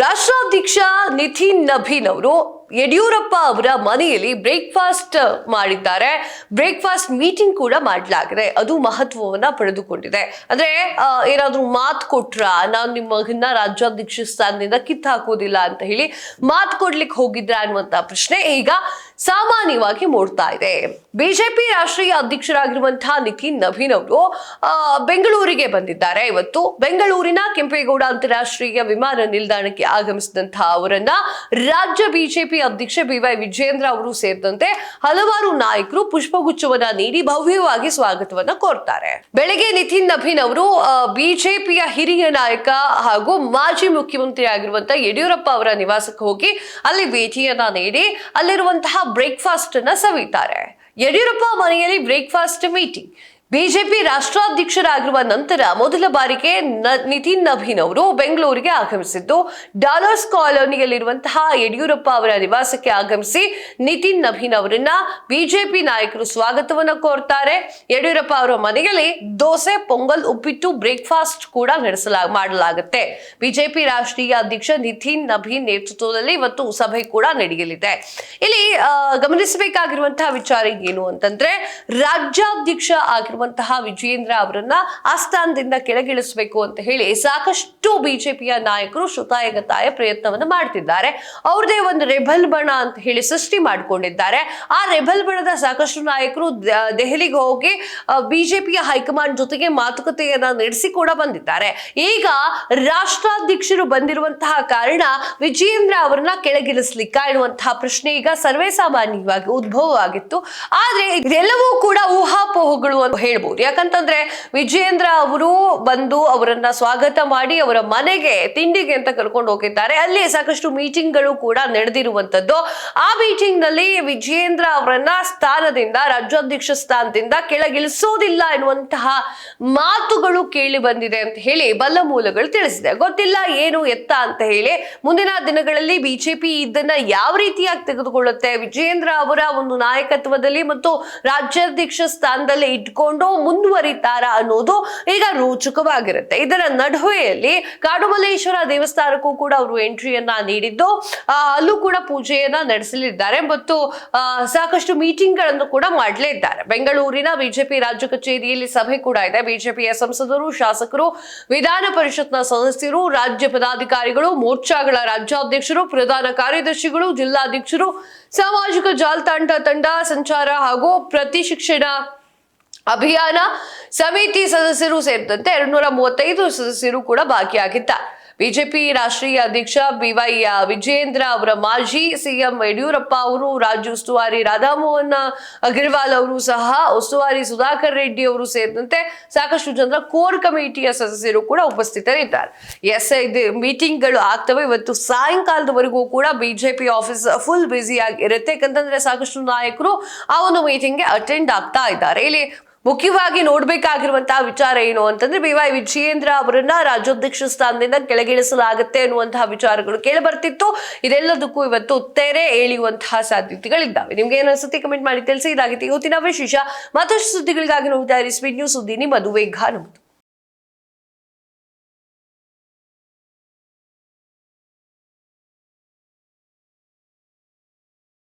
ರಾಷ್ಟ್ರಾಧ್ಯಕ್ಷ ನಿತಿನ್ ನಬೀನ್ ಅವರು ಯಡಿಯೂರಪ್ಪ ಅವರ ಮನೆಯಲ್ಲಿ ಬ್ರೇಕ್ಫಾಸ್ಟ್ ಮಾಡಿದ್ದಾರೆ. ಬ್ರೇಕ್ಫಾಸ್ಟ್ ಮೀಟಿಂಗ್ ಕೂಡ ಮಾಡಲಾಗಿದೆ. ಅದು ಮಹತ್ವವನ್ನ ಪಡೆದುಕೊಂಡಿದೆ. ಅಂದ್ರೆ ಏನಾದ್ರೂ ಮಾತು ಕೊಟ್ರ, ನಾನು ನಿಮ್ಮ ಮಗನ ರಾಜ್ಯಾಧ್ಯಕ್ಷ ಸ್ಥಾನದಿಂದ ಕಿತ್ತು ಹಾಕೋದಿಲ್ಲ ಅಂತ ಹೇಳಿ ಮಾತು ಕೊಡ್ಲಿಕ್ಕೆ ಹೋಗಿದ್ರ ಅನ್ನುವಂತ ಪ್ರಶ್ನೆ ಈಗ ಸಾಮಾನ್ಯವಾಗಿ ಮೂಡ್ತಾ ಇದೆ. ಬಿಜೆಪಿ ರಾಷ್ಟ್ರೀಯ ಅಧ್ಯಕ್ಷರಾಗಿರುವಂತಹ ನಿತಿನ್ ನಬೀನ್ ಅವರು ಬೆಂಗಳೂರಿಗೆ ಬಂದಿದ್ದಾರೆ. ಇವತ್ತು ಬೆಂಗಳೂರಿನ ಕೆಂಪೇಗೌಡ ಅಂತಾರಾಷ್ಟ್ರೀಯ ವಿಮಾನ ನಿಲ್ದಾಣಕ್ಕೆ ಆಗಮಿಸಿದಂತಹ ಅವರನ್ನ ರಾಜ್ಯ ಬಿಜೆಪಿ ಅಧ್ಯಕ್ಷ ಬಿವೈ ವಿಜಯೇಂದ್ರ ಅವರು ಸೇರಿದಂತೆ ಹಲವಾರು ನಾಯಕರು ಪುಷ್ಪಗುಚ್ಛವನ್ನ ನೀಡಿ ಭವ್ಯವಾಗಿ ಸ್ವಾಗತವನ್ನ ಕೋರ್ತಾರೆ. ಬೆಳಗ್ಗೆ ನಿತಿನ್ ನಬೀನ್ ಅವರು ಬಿಜೆಪಿಯ ಹಿರಿಯ ನಾಯಕ ಹಾಗೂ ಮಾಜಿ ಮುಖ್ಯಮಂತ್ರಿ ಆಗಿರುವಂತಹ ಯಡಿಯೂರಪ್ಪ ಅವರ ನಿವಾಸಕ್ಕೆ ಹೋಗಿ ಅಲ್ಲಿ ಭೇಟಿಯನ್ನ ನೀಡಿ ಅಲ್ಲಿರುವಂತಹ ಬ್ರೇಕ್ಫಾಸ್ಟ್ ಅನ್ನ ಸವಿತಾರೆ. ಯಡಿಯೂರಪ್ಪ ಮನೆಯಲ್ಲಿ ಬ್ರೇಕ್ಫಾಸ್ಟ್ ಮೀಟಿಂಗ್. ಬಿಜೆಪಿ ರಾಷ್ಟ್ರಾಧ್ಯಕ್ಷರಾಗಿರುವ ನಂತರ ಮೊದಲ ಬಾರಿಗೆ ನಿತಿನ್ ನಬೀನ್ ಅವರು ಬೆಂಗಳೂರಿಗೆ ಆಗಮಿಸಿದ್ದು, ಡಾಲರ್ಸ್ ಕಾಲೋನಿಯಲ್ಲಿರುವಂತಹ ಯಡಿಯೂರಪ್ಪ ಅವರ ನಿವಾಸಕ್ಕೆ ಆಗಮಿಸಿ ನಿತಿನ್ ನಬೀನ್ ಅವರನ್ನ ಬಿಜೆಪಿ ನಾಯಕರು ಸ್ವಾಗತವನ್ನ ಕೋರ್ತಾರೆ. ಯಡಿಯೂರಪ್ಪ ಅವರ ಮನೆಯಲ್ಲಿ ದೋಸೆ, ಪೊಂಗಲ್, ಉಪ್ಪಿಟ್ಟು ಬ್ರೇಕ್ಫಾಸ್ಟ್ ಕೂಡ ಮಾಡಲಾಗುತ್ತೆ. ಬಿಜೆಪಿ ರಾಷ್ಟ್ರೀಯ ಅಧ್ಯಕ್ಷ ನಿತಿನ್ ನಬೀನ್ ನೇತೃತ್ವದಲ್ಲಿ ಇವತ್ತು ಸಭೆ ಕೂಡ ನಡೆಯಲಿದೆ. ಇಲ್ಲಿ ಗಮನಿಸಬೇಕಾಗಿರುವಂತಹ ವಿಚಾರ ಏನು ಅಂತಂದ್ರೆ, ರಾಜ್ಯಾಧ್ಯಕ್ಷ ಆಗಿರುವಂತಹ ವಿಜಯೇಂದ್ರ ಅವರನ್ನ ಆಸ್ಥಾನದಿಂದ ಕೆಳಗಿಳಿಸಬೇಕು ಅಂತ ಹೇಳಿ ಸಾಕಷ್ಟು ಬಿಜೆಪಿಯ ನಾಯಕರು ಶತಾಯಗತಾಯ ಪ್ರಯತ್ನವನ್ನು ಮಾಡ್ತಿದ್ದಾರೆ. ಅವ್ರದೇ ಒಂದು ರೆಬಲ್ ಬಣ ಅಂತ ಹೇಳಿ ಸೃಷ್ಟಿ ಮಾಡಿಕೊಂಡಿದ್ದಾರೆ. ಆ ರೆಬಲ್ ಬಣದ ಸಾಕಷ್ಟು ನಾಯಕರು ದೆಹಲಿಗೆ ಹೋಗಿ ಬಿಜೆಪಿಯ ಹೈಕಮಾಂಡ್ ಜೊತೆಗೆ ಮಾತುಕತೆಯನ್ನ ನಡೆಸಿ ಕೂಡ ಬಂದಿದ್ದಾರೆ. ಈಗ ರಾಷ್ಟ್ರಾಧ್ಯಕ್ಷರು ಬಂದಿರುವಂತಹ ಕಾರಣ ವಿಜಯೇಂದ್ರ ಅವರನ್ನ ಕೆಳಗಿಳಿಸ್ಲಿಕ್ಕ ಎನ್ನುವಂತಹ ಪ್ರಶ್ನೆ ಈಗ ಸರ್ವೇ ಸಾಮಾನ್ಯವಾಗಿ ಉದ್ಭವವಾಗಿತ್ತು. ಆದ್ರೆ ಇದೆಲ್ಲವೂ ಕೂಡ ಊಹಾಪೋಹಗಳು ಅಂತ ಹೇಳ್ಬೋದು. ಯಾಕಂತಂದ್ರೆ ವಿಜಯೇಂದ್ರ ಅವರು ಬಂದು ಅವರನ್ನ ಸ್ವಾಗತ ಮಾಡಿ ಅವರ ಮನೆಗೆ ತಿಂಡಿಗೆ ಅಂತ ಕರ್ಕೊಂಡು ಹೋಗಿದ್ದಾರೆ. ಅಲ್ಲಿ ಸಾಕಷ್ಟು ಮೀಟಿಂಗ್ ಗಳು ಕೂಡ ನಡೆದಿರುವಂತದ್ದು. ಆ ಮೀಟಿಂಗ್ ನಲ್ಲಿ ವಿಜಯೇಂದ್ರ ಅವರನ್ನ ಸ್ಥಾನದಿಂದ, ರಾಜ್ಯಾಧ್ಯಕ್ಷ ಸ್ಥಾನದಿಂದ ಕೆಳಗಿಳಿಸೋದಿಲ್ಲ ಎನ್ನುವಂತಹ ಮಾತುಗಳು ಕೇಳಿ ಬಂದಿದೆ ಅಂತ ಹೇಳಿ ಬಲ್ಲ ಮೂಲಗಳು ತಿಳಿಸಿದೆ. ಗೊತ್ತಿಲ್ಲ ಏನು ಎತ್ತ ಅಂತ ಹೇಳಿ. ಮುಂದಿನ ದಿನಗಳಲ್ಲಿ ಬಿಜೆಪಿ ಇದನ್ನ ಯಾವ ರೀತಿಯಾಗಿ ತೆಗೆದುಕೊಳ್ಳುತ್ತೆ, ವಿಜಯೇಂದ್ರ ಅವರ ಒಂದು ನಾಯಕತ್ವದಲ್ಲಿ ಮತ್ತು ರಾಜ್ಯಾಧ್ಯಕ್ಷ ಸ್ಥಾನದಲ್ಲಿ ಇಟ್ಕೊಂಡು ಮುಂದುವರಿತಾರ ಅನ್ನೋದು ಈಗ ರೋಚಕವಾಗಿರುತ್ತೆ. ಇದರ ನಡುವೆಯಲ್ಲಿ ಕಾಡುಮಲ್ಲೇಶ್ವರ ದೇವಸ್ಥಾನಕ್ಕೂ ಕೂಡ ಅವರು ಎಂಟ್ರಿಯನ್ನ ನೀಡಿದ್ದು, ಅಲ್ಲೂ ಕೂಡ ಪೂಜೆಯನ್ನ ನಡೆಸಲಿದ್ದಾರೆ ಮತ್ತು ಸಾಕಷ್ಟು ಮೀಟಿಂಗ್ ಗಳನ್ನು ಕೂಡ ಮಾಡಲೇ ಇದ್ದಾರೆ. ಬೆಂಗಳೂರಿನ ಬಿಜೆಪಿ ರಾಜ್ಯ ಕಚೇರಿಯಲ್ಲಿ ಸಭೆ ಕೂಡ ಇದೆ. ಬಿಜೆಪಿಯ ಸಂಸದರು, ಶಾಸಕರು, ವಿಧಾನ ಪರಿಷತ್ನ ಸದಸ್ಯರು, ರಾಜ್ಯ ಪದಾಧಿಕಾರಿಗಳು, ಮೋರ್ಚಾಗಳ ರಾಜ್ಯಾಧ್ಯಕ್ಷರು, ಪ್ರಧಾನ ಕಾರ್ಯದರ್ಶಿಗಳು, ಜಿಲ್ಲಾಧ್ಯಕ್ಷರು, ಸಾಮಾಜಿಕ ಜಾಲತಾಣ ತಂಡ ಸಂಚಾರ ಹಾಗೂ ಪ್ರತಿಶಿಕ್ಷಣ ಅಭಿಯಾನ ಸಮಿತಿ ಸದಸ್ಯರು ಸೇರಿದಂತೆ 235 ಸದಸ್ಯರು ಕೂಡ ಭಾಗಿಯಾಗಿದ್ದಾರೆ. ಬಿಜೆಪಿ ರಾಷ್ಟ್ರೀಯ ಅಧ್ಯಕ್ಷ ಬಿವೈ ವಿಜಯೇಂದ್ರ ಅವರ ಮಾಜಿ ಸಿಎಂ ಯಡಿಯೂರಪ್ಪ ಅವರು, ರಾಜ್ಯ ಉಸ್ತುವಾರಿ ರಾಧಾಮೋಹನ್ ಅಗರ್ವಾಲ್ ಅವರು ಸಹ, ಉಸ್ತುವಾರಿ ಸುಧಾಕರ್ ರೆಡ್ಡಿ ಅವರು ಸೇರಿದಂತೆ ಸಾಕಷ್ಟು ಜನರ ಕೋರ್ ಕಮಿಟಿಯ ಸದಸ್ಯರು ಕೂಡ ಉಪಸ್ಥಿತರಿದ್ದಾರೆ. ಇದು ಮೀಟಿಂಗ್ ಗಳು ಆಗ್ತವೆ. ಇವತ್ತು ಸಾಯಂಕಾಲದವರೆಗೂ ಕೂಡ ಬಿಜೆಪಿ ಆಫೀಸ್ ಫುಲ್ ಬ್ಯುಸಿ ಆಗಿರುತ್ತೆ. ಯಾಕಂತಂದ್ರೆ ಸಾಕಷ್ಟು ನಾಯಕರು ಆ ಒಂದು ಮೀಟಿಂಗ್ಗೆ ಅಟೆಂಡ್ ಆಗ್ತಾ ಇದ್ದಾರೆ. ಇಲ್ಲಿ ಮುಖ್ಯವಾಗಿ ನೋಡ್ಬೇಕಾಗಿರುವಂತಹ ವಿಚಾರ ಏನು ಅಂತಂದ್ರೆ, ಬಿವೈ ವಿಜಯೇಂದ್ರ ಅವರನ್ನ ರಾಜ್ಯಾಧ್ಯಕ್ಷ ಸ್ಥಾನದಿಂದ ಕೆಳಗಿಳಿಸಲಾಗುತ್ತೆ ಅನ್ನುವಂತಹ ವಿಚಾರಗಳು ಕೇಳಿ ಬರ್ತಿತ್ತು. ಇದೆಲ್ಲದಕ್ಕೂ ಇವತ್ತು ತೆರೆ ಎಳೆಯುವಂತಹ ಸಾಧ್ಯತೆಗಳಿದ್ದಾವೆ. ನಿಮ್ಗೆ ಏನು ಅನ್ಸುತ್ತೆ ಕಮೆಂಟ್ ಮಾಡಿ ತಿಳಿಸಿ. ಇದಾಗಿತ್ತು ಇವತ್ತಿನ ವಿಶೇಷ. ಮತ್ತಷ್ಟು ಸುದ್ದಿಗಳಿಗಾಗಿ ನೋಡ್ತಾ ಇರಿ ಸ್ಪೀಡ್ ನ್ಯೂಸ್. ಸುದ್ದಿ ನಿಮ್ಮದು, ವೇಗ ನಮ್ಮದು.